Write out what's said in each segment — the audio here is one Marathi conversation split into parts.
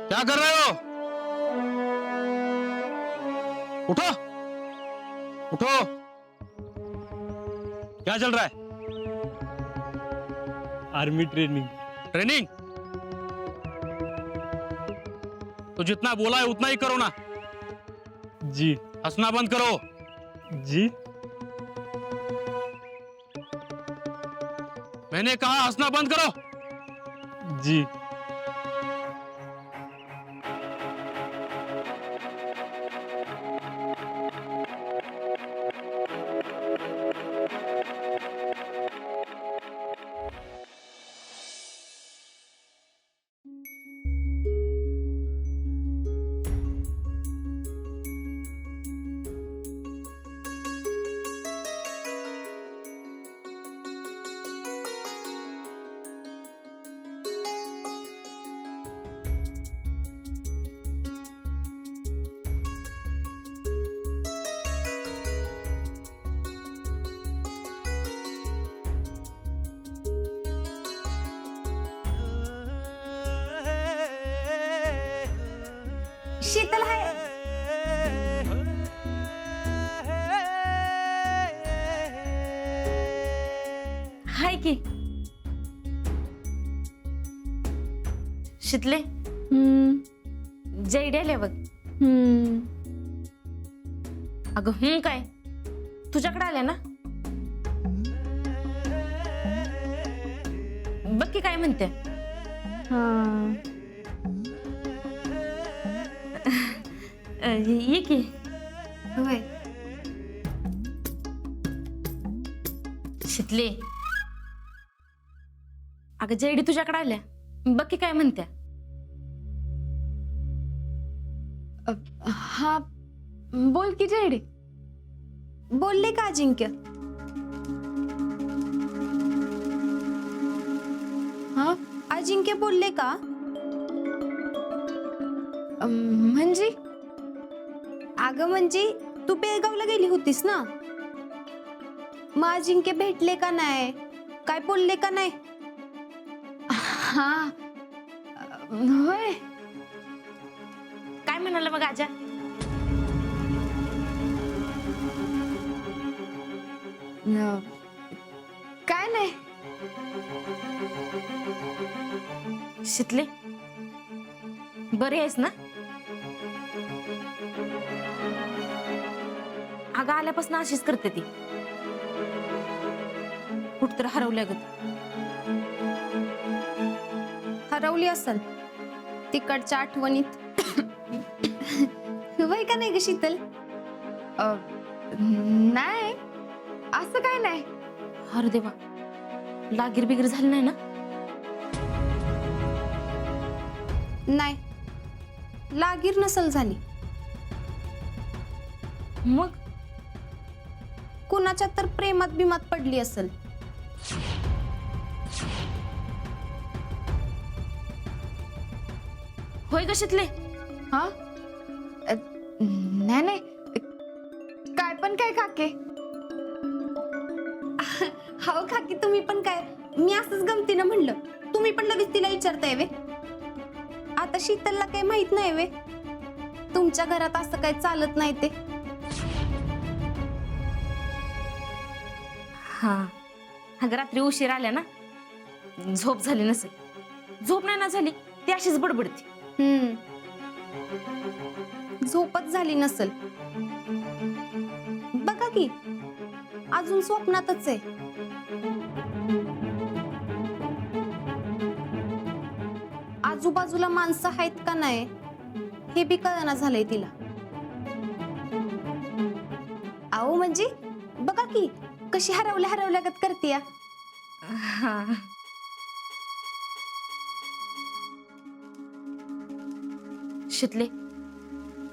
क्या कर रहे हो? उठो उठो। क्या चल रहा है? Army training. ट्रेनिंग? तो जितना बोला है उतना ही करो ना। जी। हंसना बंद करो। जी। मैंने कहा हंसना बंद करो। जी। शीतल है। हाय की शीतले जैडे आले बघ. अगं काय तुझ्याकडे आल्या ना. बघ की काय म्हणते. ये की. होय शीतले. अगं जैडी तुझ्याकडे आल्या. बघ की काय म्हणत्या. हा बोल की जैडी. बोलले का अजिंक्य? हा अजिंक्य बोलले का? म्हणजे अगं म्हणजे तू बेळगावला गेली होतीस ना. मग अजिंक्य भेटले का नाही? काय बोलले का नाही? हा होय. काय म्हणाला मग आजा? काय नाही. शीतले बरी आहेस ना? अगं आल्यापासून अशीच करते ती. कुठतर हरवल्या ग. हरवली असल तिकडच्या आठवणीत. वय का नाही ग शीतल? नाही असं काय नाही. अरे देवा लागीर बिगीर झाली नाही ना? नाही लागीर नसल झाली. मग कुणाच्या तर प्रेमात बिमात पडली असल. होय ग शीतले? हा नाही नाही काय पण काय काके. हो काकी तुम्ही पण काय. मी असंच गमतीनं म्हणलं. तुम्ही पण लगेच तिला विचारताय वे. आता शीतलला काही माहित नाही वे. तुमच्या घरात असं काही चालत नाही ते. हा अगं रात्री उशीर आल्या ना. झोप झाली नसेल. झोप नाही ना झाली ती अशीच बडबडती. झोपच झाली नसेल. बघा की अजून स्वप्नातच आहे. आजूबाजूला माणसं आहेत का नाही हे बी कळना झालंय तिला. अहो म्हणजे बघा की कशी हरवल्या हरवल्यागत करतीया. शीतले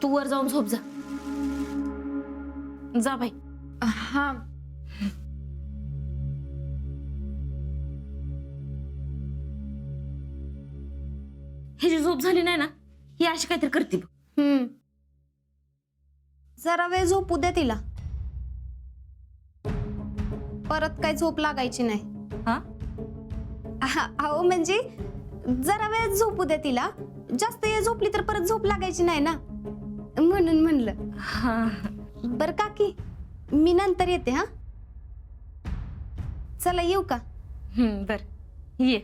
तू वर जाऊन झोप जा. जा बाई. हा ह्याची झोप झाली नाही ना ही अशी काहीतरी करते. जरा वेळ झोपू दे तिला. परत काय झोप लागायची नाही. अहो म्हणजे जरा वेळ झोपू दे तिला. जास्त वेळ झोपली तर परत झोप लागायची नाही ना, म्हणून म्हणलं. हा बर काकी, मी नंतर येते. हा, चला येऊ का? बर ये.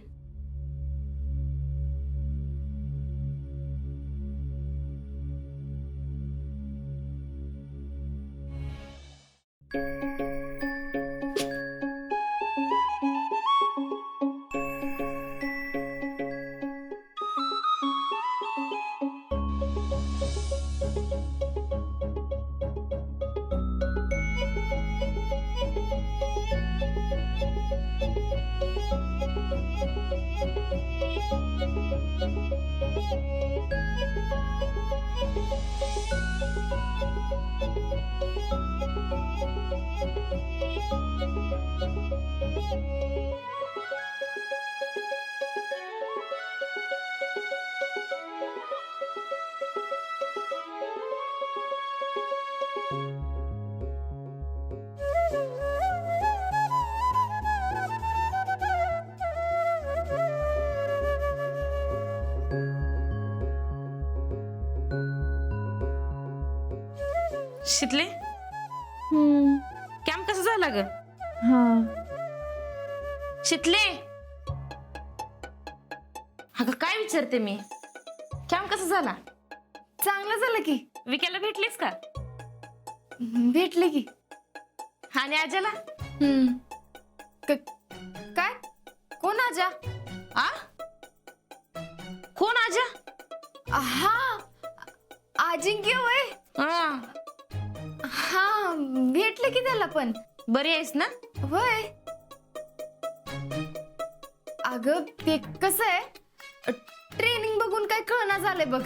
शितले, कॅम्प कसा झाला ग? हा. शितले, अगं काय विचारते मी, कॅम्प कसा झाला? चांगलं झालं की. विकायला भेटलीस का? भेटले की. आणि आजाला? काय? कोण आजा? आ कोण आजा? हा, अजिंक्य वय. हा, हा, भेटले की त्याला पण. बरी आहेस ना? होय. अगं ते कसं आहे, ट्रेनिंग बघून काय कळना झालंय बघ.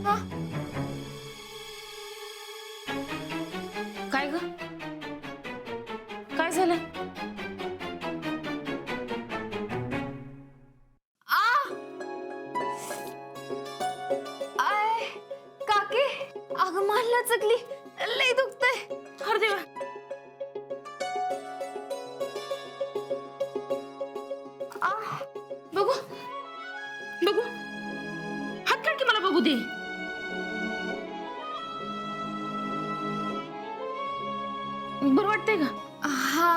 हा, काय ग, काय झालं? आय काकी, अगं मला चकली लय दुखतंय. अरे देवा, बघू बघू, हात काढ की मला बघू दे. बरं वाटतंय का? हा,